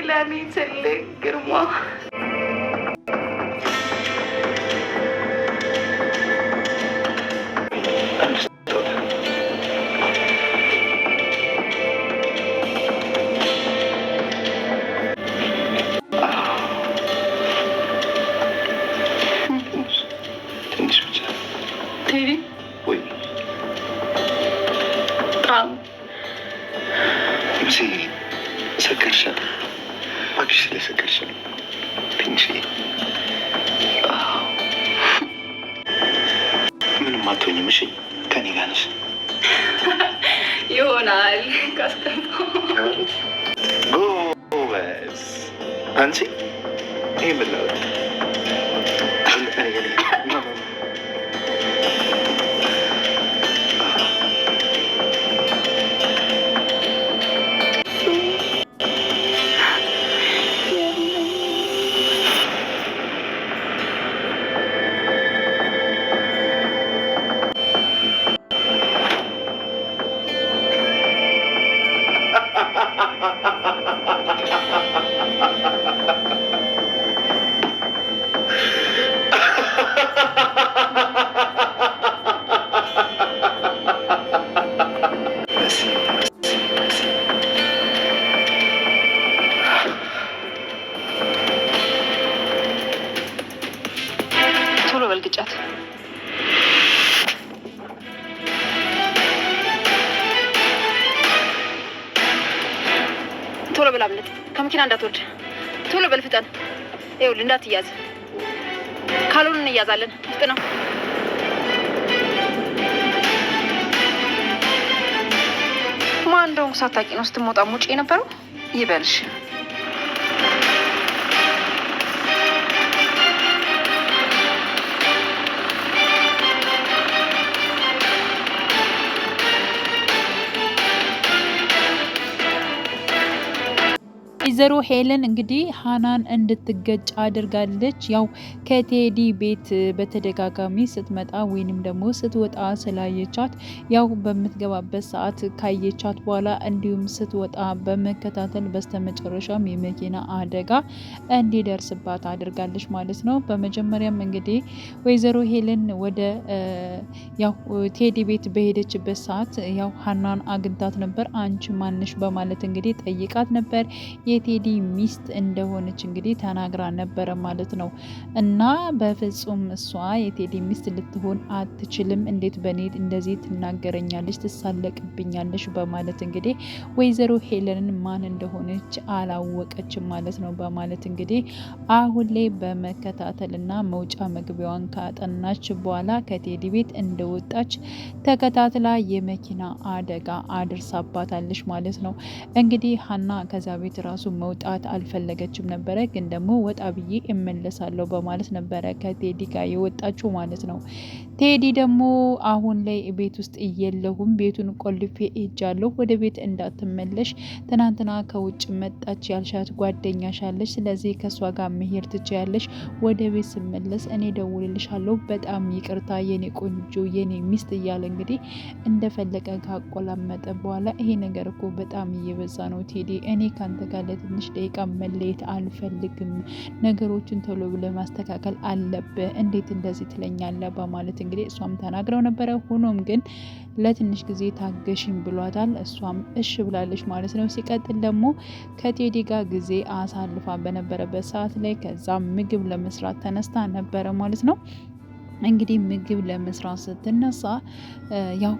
ለኔ ትልቅ ግርማ ሰከርሻል እባክሽ ስለሰከርሻል ትንሽ ምንም አትሆኝም እሺ ከኔ ጋር ነሽ ይሆናል ካስቀምጠው ጎበዝ አንቺ ይሄ ምን ነው በልግጫት ቶሎ በላብለት ከመኪና እንዳትወርድ ቶሎ በልፍጠን ይኸውልህ እንዳትያዝ ካልሆነ እንያዛለን ፍጥነው ማን እንደሆንኩ ሳታውቂ ነው ስትሞጣ ሙጪ የነበረው ይበልሽ ወይዘሮ ሄለን እንግዲህ ሃናን እንድትገጭ አድርጋለች። ያው ከቴዲ ቤት በተደጋጋሚ ስትመጣ ወይንም ደግሞ ስትወጣ ስላየቻት ያው በምትገባበት ሰዓት ካየቻት በኋላ እንዲሁም ስትወጣ በመከታተል በስተመጨረሻም የመኪና አደጋ እንዲደርስባት አድርጋለች ማለት ነው። በመጀመሪያም እንግዲህ ወይዘሮ ሄለን ወደ ያው ቴዲ ቤት በሄደችበት ሰዓት ያው ሃናን አግኝታት ነበር። አንቺ ማንሽ በማለት እንግዲህ ጠይቃት ነበር። የቴዲ ሚስት እንደሆነች እንግዲህ ተናግራ ነበረ ማለት ነው። እና በፍጹም እሷ የቴዲ ሚስት ልትሆን አትችልም፣ እንዴት በኔ እንደዚህ ትናገረኛለች፣ ትሳለቅብኛለች በማለት እንግዲህ ወይዘሮ ሄለንን ማን እንደሆነች አላወቀችም ማለት ነው። በማለት እንግዲህ አሁን ላይ በመከታተልና መውጫ መግቢያዋን ካጠናች በኋላ ከቴዲ ቤት እንደወጣች ተከታትላ የመኪና አደጋ አድርሳባታለች ማለት ነው። እንግዲህ ሀና ከዛ ቤት ራሱ መውጣት አልፈለገችም ነበረ። ግን ደግሞ ወጣ ብዬ እመለሳለሁ በማለት ነበረ ከቴዲ ጋር የወጣችው ማለት ነው። ቴዲ ደግሞ አሁን ላይ ቤት ውስጥ እየለሁም ቤቱን ቆልፌ ሄጃለሁ፣ ወደ ቤት እንዳትመለሽ፣ ትናንትና ከውጭ መጣች ያልሻት ጓደኛሽ አለች፣ ስለዚህ ከእሷ ጋር መሄድ ትችያለሽ፣ ወደ ቤት ስመለስ እኔ ደውልልሻለሁ፣ በጣም ይቅርታ የኔ ቆንጆ የኔ ሚስት እያለ እንግዲህ እንደፈለቀ ካቆላመጠ በኋላ ይሄ ነገር እኮ በጣም እየበዛ ነው ቴዲ፣ እኔ ካንተ ጋር ለትንሽ ደቂቃ መለየት አልፈልግም፣ ነገሮችን ቶሎ ብለህ ማስተካከል አለብህ፣ እንዴት እንደዚህ ትለኛለህ በማለት እንግዲህ እሷም ተናግረው ነበረ። ሆኖም ግን ለትንሽ ጊዜ ታገሽኝ ብሏታል። እሷም እሺ ብላለች ማለት ነው። ሲቀጥል ደግሞ ከቴዲ ጋር ጊዜ አሳልፋ በነበረበት ሰዓት ላይ ከዛ ምግብ ለመስራት ተነስታ ነበረ ማለት ነው። እንግዲህ ምግብ ለመስራት ስትነሳ ያው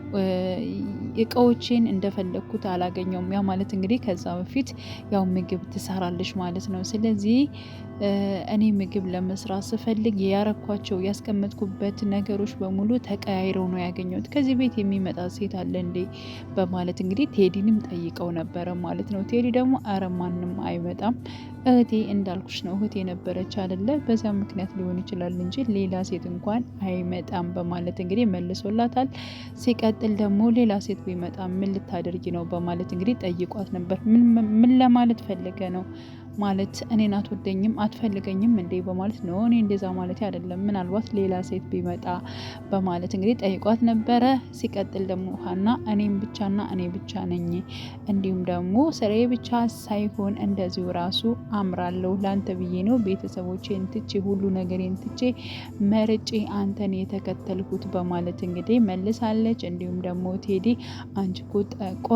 እቃዎችን እንደፈለኩት አላገኘውም። ያ ማለት እንግዲህ ከዛ በፊት ያው ምግብ ትሰራለች ማለት ነው። ስለዚህ እኔ ምግብ ለመስራት ስፈልግ ያረኳቸው ያስቀመጥኩበት ነገሮች በሙሉ ተቀያይረው ነው ያገኘሁት። ከዚህ ቤት የሚመጣ ሴት አለ እንዴ በማለት እንግዲህ ቴዲንም ጠይቀው ነበረ ማለት ነው። ቴዲ ደግሞ አረ ማንም አይመጣም፣ እህቴ እንዳልኩሽ ነው፣ እህቴ ነበረች አይደለ፣ በዚያ ምክንያት ሊሆን ይችላል እንጂ ሌላ ሴት እንኳን አይመጣም በማለት እንግዲህ መልሶላታል። ሲቀጥል ደግሞ ሌላ ሴት ቢመጣ ምን ልታደርጊ ነው በማለት እንግዲህ ጠይቋት ነበር። ምን ለማለት ፈልገ ነው ማለት እኔን አትወደኝም አትፈልገኝም እንዴ በማለት ነው። እኔ እንደዛ ማለት አይደለም፣ ምናልባት ሌላ ሴት ቢመጣ በማለት እንግዲህ ጠይቋት ነበረ። ሲቀጥል ደግሞ ሀና እኔም ብቻና እኔ ብቻ ነኝ፣ እንዲሁም ደግሞ ስራዬ ብቻ ሳይሆን እንደዚሁ ራሱ አምራለሁ፣ ላንተ ብዬ ነው ቤተሰቦቼን ትቼ ሁሉ ነገሬን ትቼ መርጬ አንተን የተከተልኩት በማለት እንግዲህ መልሳለች። እንዲሁም ደግሞ ቴዲ አንቺ እኮ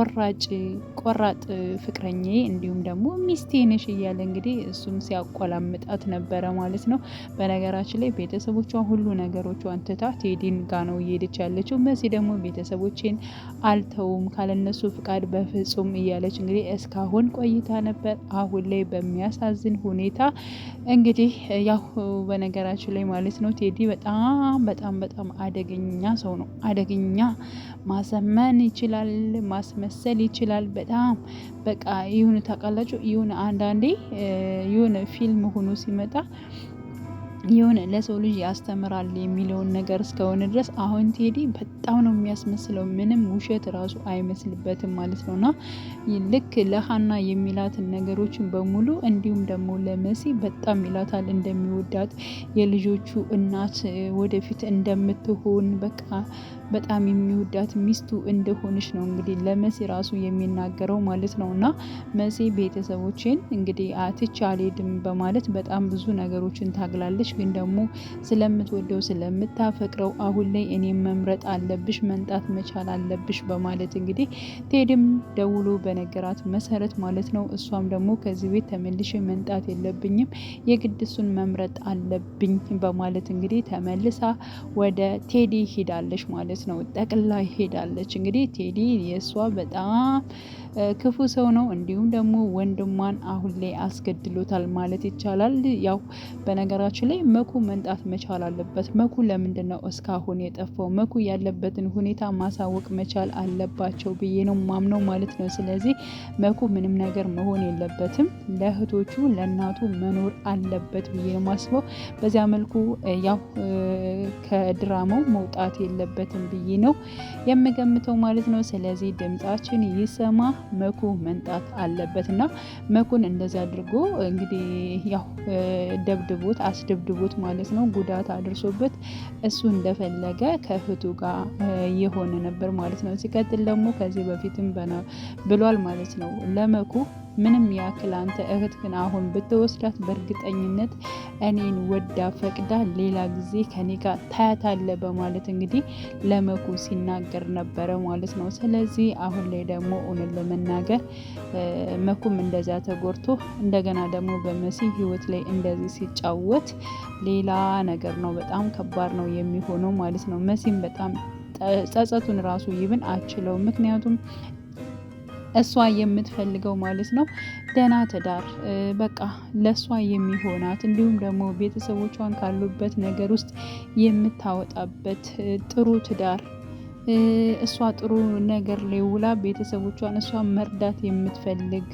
ቆራጥ ፍቅረኛ እንዲሁም ደግሞ ሚስቴ ነሽ እያለ እንግዲህ እሱም ሲያቆላምጣት ነበረ ማለት ነው። በነገራችን ላይ ቤተሰቦቿ ሁሉ ነገሮቿን ትታ ቴዲን ጋ ነው እየሄደች ያለችው። መሲ ደግሞ ቤተሰቦቼን አልተውም ካለነሱ ፍቃድ በፍጹም እያለች እንግዲህ እስካሁን ቆይታ ነበር። አሁን ላይ በሚያሳዝን ሁኔታ እንግዲህ ያው በነገራችን ላይ ማለት ነው ቴዲ በጣም አደገኛ ሰው ነው። አደገኛ ማሰመን ይችላል፣ ማስመሰል ይችላል። በጣም በቃ ይሁን ታውቃላችሁ፣ ይሁን አንዳንዴ ይሁን ፊልም ሆኖ ሲመጣ የሆነ ለሰው ልጅ ያስተምራል የሚለውን ነገር እስከሆነ ድረስ አሁን ቴዲ በጣም ነው የሚያስመስለው። ምንም ውሸት ራሱ አይመስልበትም ማለት ነውና ልክ ለሀና የሚላትን ነገሮችን በሙሉ እንዲሁም ደግሞ ለመሲ በጣም ይላታል እንደሚወዳት፣ የልጆቹ እናት ወደፊት እንደምትሆን በቃ በጣም የሚወዳት ሚስቱ እንደሆነች ነው እንግዲህ ለመሲ ራሱ የሚናገረው ማለት ነውና መሲ ቤተሰቦችን እንግዲህ አትቼ አልሄድም በማለት በጣም ብዙ ነገሮችን ታግላለች። ግን ደግሞ ስለምትወደው ስለምታፈቅረው አሁን ላይ እኔም መምረጥ አለብሽ፣ መንጣት መቻል አለብሽ በማለት እንግዲህ ቴዲም ደውሎ በነገራት መሰረት ማለት ነው እሷም ደግሞ ከዚህ ቤት ተመልሼ መንጣት የለብኝም የግድ እሱን መምረጥ አለብኝ በማለት እንግዲህ ተመልሳ ወደ ቴዲ ሄዳለች ማለት ነው። ጠቅላ ሄዳለች። እንግዲህ ቴዲ የእሷ በጣም ክፉ ሰው ነው። እንዲሁም ደግሞ ወንድሟን አሁን ላይ አስገድሎታል ማለት ይቻላል። ያው በነገራችን ላይ መኩ መንጣት መቻል አለበት። መኩ ለምንድን ነው እስካሁን የጠፋው? መኩ ያለበትን ሁኔታ ማሳወቅ መቻል አለባቸው ብዬ ነው ማምነው ማለት ነው። ስለዚህ መኩ ምንም ነገር መሆን የለበትም። ለእህቶቹ ለእናቱ መኖር አለበት ብዬ ነው ማስበው። በዚያ መልኩ ያው ከድራማው መውጣት የለበትም ብዬ ነው የምገምተው ማለት ነው። ስለዚህ ድምጻችን ይሰማ፣ መኩ መንጣት አለበት እና መኩን እንደዚህ አድርጎ እንግዲህ ያው ደብድቦት አስደብድቦት ማለት ነው ጉዳት አድርሶበት እሱ እንደፈለገ ከእህቱ ጋር የሆነ ነበር ማለት ነው። ሲቀጥል ደግሞ ከዚህ በፊትም ብሏል ማለት ነው ለመኩ ምንም ያክል አንተ እህትህን አሁን ብትወስዳት በእርግጠኝነት እኔን ወዳ ፈቅዳ ሌላ ጊዜ ከኔ ጋር ታያታለ በማለት እንግዲህ ለመኩ ሲናገር ነበረ ማለት ነው። ስለዚህ አሁን ላይ ደግሞ እውነት ለመናገር መኩም እንደዛ ተጎድቶ እንደገና ደግሞ በመሲ ህይወት ላይ እንደዚህ ሲጫወት ሌላ ነገር ነው። በጣም ከባድ ነው የሚሆነው ማለት ነው። መሲም በጣም ጸጸቱን ራሱ ይብን አችለው። ምክንያቱም እሷ የምትፈልገው ማለት ነው ደህና ትዳር በቃ ለእሷ የሚሆናት እንዲሁም ደግሞ ቤተሰቦቿን ካሉበት ነገር ውስጥ የምታወጣበት ጥሩ ትዳር እሷ ጥሩ ነገር ላይ ውላ ቤተሰቦቿን እሷ መርዳት የምትፈልግ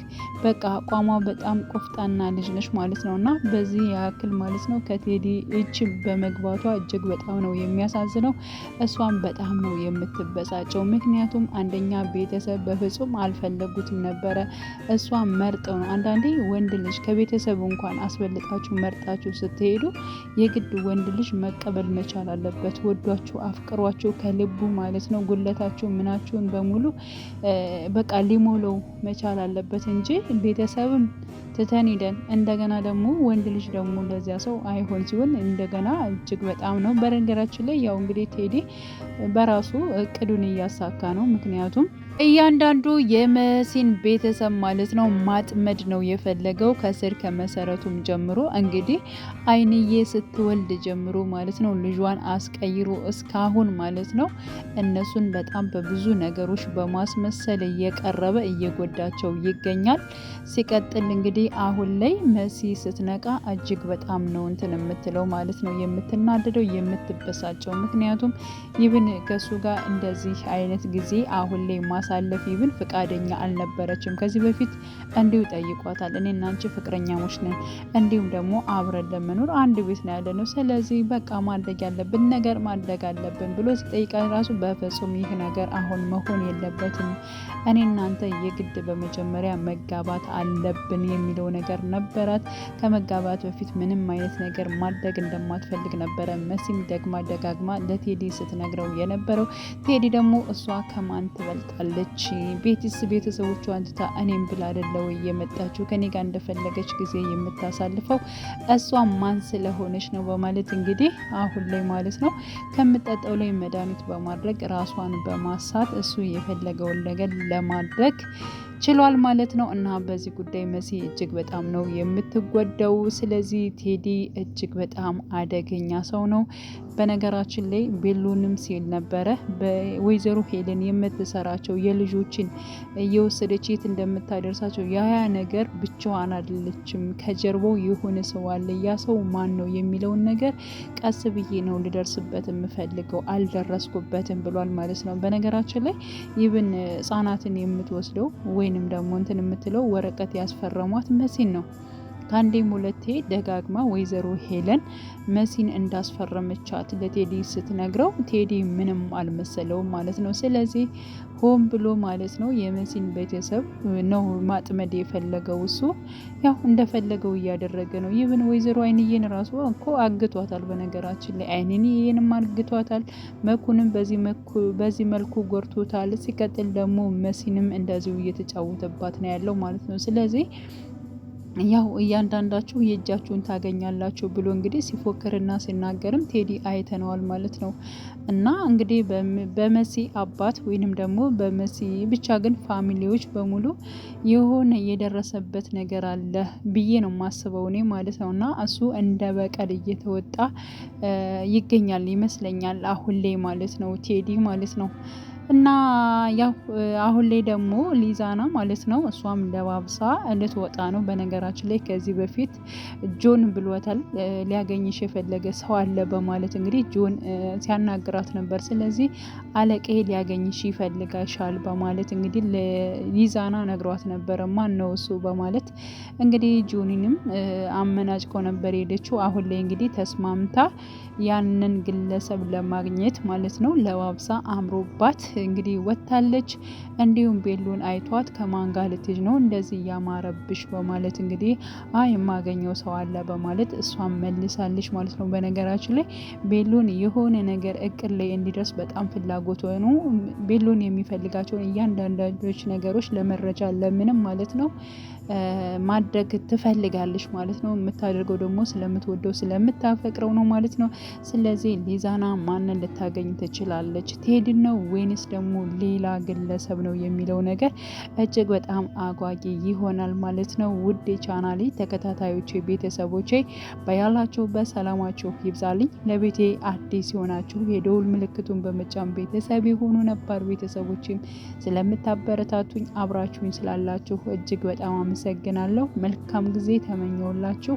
በቃ አቋሟ በጣም ቆፍጣና ልጅ ነች ማለት ነው። እና በዚህ ያክል ማለት ነው ከቴዲ እጅ በመግባቷ እጅግ በጣም ነው የሚያሳዝነው። እሷም በጣም ነው የምትበሳጨው። ምክንያቱም አንደኛ ቤተሰብ በፍጹም አልፈለጉትም ነበረ። እሷ መርጠው ነው። አንዳንዴ ወንድ ልጅ ከቤተሰብ እንኳን አስበልጣችሁ መርጣችሁ ስትሄዱ የግድ ወንድ ልጅ መቀበል መቻል አለበት። ወዷችሁ አፍቅሯችሁ ከልቡ ማለት ነው ጉለታችሁ ምናችሁን በሙሉ በቃ ሊሞለው መቻል አለበት እንጂ ቤተሰብም ትተን ሄደን እንደገና ደግሞ ወንድ ልጅ ደግሞ ለዚያ ሰው አይሆን ሲሆን እንደገና እጅግ በጣም ነው። በነገራችን ላይ ያው እንግዲህ ቴዲ በራሱ እቅዱን እያሳካ ነው። ምክንያቱም እያንዳንዱ የመሲን ቤተሰብ ማለት ነው ማጥመድ ነው የፈለገው ከስር ከመሰረቱም ጀምሮ እንግዲህ አይንዬ ስትወልድ ጀምሮ ማለት ነው ልጇን አስቀይሮ እስካሁን ማለት ነው እነሱን በጣም በብዙ ነገሮች በማስመሰል እየቀረበ እየጎዳቸው ይገኛል። ሲቀጥል እንግዲህ አሁን ላይ መሲ ስትነቃ እጅግ በጣም ነው እንትን የምትለው ማለት ነው የምትናደደው የምትበሳጨው። ምክንያቱም ይብን ከሱ ጋር እንደዚህ አይነት ጊዜ አሁን ላይ ማሳለፍ ይብን ፍቃደኛ አልነበረችም። ከዚህ በፊት እንዲሁ ጠይቋታል። እኔ እና አንቺ ፍቅረኛሞች ነን እንዲሁም ደግሞ አብረን ለመኖር አንድ ቤት ነው ያለነው፣ ስለዚህ በቃ ማድረግ ያለብን ነገር ማድረግ አለብን ብሎ ሲጠይቃት ራሱ በፍጹም ይህ ነገር አሁን መሆን የለበትም እኔ እናንተ የግድ በመጀመሪያ መጋባት አለብን የሚለው ነገር ነበራት። ከመጋባት በፊት ምንም አይነት ነገር ማድረግ እንደማትፈልግ ነበረ መሲም ደግማ ደጋግማ ለቴዲ ስትነግረው የነበረው። ቴዲ ደግሞ እሷ ከማን ትበልጣለች? ቤተሰቦቿ አንትታ እኔም ብላ አይደለው የመጣችው ከኔ ጋር እንደፈለገች ጊዜ የምታሳልፈው እሷ ማን ስለሆነች ነው በማለት እንግዲህ አሁን ላይ ማለት ነው ከምጠጠው ላይ መድኃኒት በማድረግ ራሷን በማሳት እሱ የፈለገውን ነገር ለማድረግ ችሏል ማለት ነው። እና በዚህ ጉዳይ መሲ እጅግ በጣም ነው የምትጎዳው። ስለዚህ ቴዲ እጅግ በጣም አደገኛ ሰው ነው። በነገራችን ላይ ቤሎንም ሲል ነበረ በወይዘሮ ሄለን የምትሰራቸው የልጆችን እየወሰደች የት እንደምታደርሳቸው ያ ነገር ብቻዋን አይደለችም፣ ከጀርባው የሆነ ሰው አለ። ያ ሰው ማን ነው የሚለውን ነገር ቀስ ብዬ ነው ልደርስበት የምፈልገው፣ አልደረስኩበትም ብሏል ማለት ነው። በነገራችን ላይ ይብን ህጻናትን የምትወስደው ወይንም ደግሞ እንትን የምትለው ወረቀት ያስፈረሟት መሲን ነው። ከአንዴም ሁለቴ ደጋግማ ወይዘሮ ሄለን መሲን እንዳስፈረመቻት ለቴዲ ስትነግረው ቴዲ ምንም አልመሰለውም ማለት ነው። ስለዚህ ሆን ብሎ ማለት ነው የመሲን ቤተሰብ ነው ማጥመድ የፈለገው። እሱ ያው እንደፈለገው እያደረገ ነው። ይብን ወይዘሮ አይንዬን ራሱ እኮ አግቷታል። በነገራችን ላይ አይንዬንም አግቷታል። መኩንም በዚህ መልኩ ጎርቶታል። ሲቀጥል ደግሞ መሲንም እንደዚሁ እየተጫወተባት ነው ያለው ማለት ነው። ስለዚህ ያው እያንዳንዳችሁ የእጃችሁን ታገኛላችሁ ብሎ እንግዲህ ሲፎክርና ሲናገርም ቴዲ አይተነዋል ማለት ነው። እና እንግዲህ በመሲ አባት ወይንም ደግሞ በመሲ ብቻ ግን ፋሚሊዎች በሙሉ የሆነ የደረሰበት ነገር አለ ብዬ ነው ማስበው እኔ ማለት ነው። እና እሱ እንደ በቀል እየተወጣ ይገኛል ይመስለኛል አሁን ላይ ማለት ነው ቴዲ ማለት ነው። እና ያው አሁን ላይ ደግሞ ሊዛና ማለት ነው እሷም ለባብሳ ልትወጣ ነው። በነገራችን ላይ ከዚህ በፊት ጆን ብሏታል ሊያገኝሽ የፈለገ ሰው አለ በማለት እንግዲህ ጆን ሲያናግራት ነበር። ስለዚህ አለቃዬ ሊያገኝሽ ይፈልጋሻል በማለት እንግዲህ ሊዛና ነግሯት ነበረ። ማን ነው እሱ በማለት እንግዲህ ጆኒንም አመናጭቆ ነበር ሄደችው። አሁን ላይ እንግዲህ ተስማምታ ያንን ግለሰብ ለማግኘት ማለት ነው ለባብሳ አምሮባት እንግዲህ ወታለች። እንዲሁም ቤሎን አይቷት ከማን ጋር ልትሄጂ ነው እንደዚህ ያማረብሽ በማለት እንግዲህ የማገኘው ሰው አለ በማለት እሷን መልሳለች ማለት ነው። በነገራችን ላይ ቤሎን የሆነ ነገር እቅድ ላይ እንዲደርስ በጣም ፍላጎት ሆኖ ቤሎን የሚፈልጋቸውን እያንዳንዳቸው ነገሮች ለመረጃ ለምንም ማለት ነው ማድረግ ትፈልጋለች ማለት ነው። የምታደርገው ደግሞ ስለምትወደው ስለምታፈቅረው ነው ማለት ነው። ስለዚህ ሊዛና ማንን ልታገኝ ትችላለች? ቴዲ ነው ወይንስ ደግሞ ሌላ ግለሰብ ነው የሚለው ነገር እጅግ በጣም አጓጊ ይሆናል ማለት ነው። ውድ ቻናሌ ተከታታዮቼ ቤተሰቦቼ በያላችሁበት ሰላማችሁ ይብዛልኝ። ለቤቴ አዲስ የሆናችሁ የደውል ምልክቱን በመጫን ቤተሰብ የሆኑ ነባር ቤተሰቦችም ስለምታበረታቱኝ አብራችሁኝ ስላላችሁ እጅግ በጣም አመሰግናለሁ። መልካም ጊዜ ተመኘውላችሁ።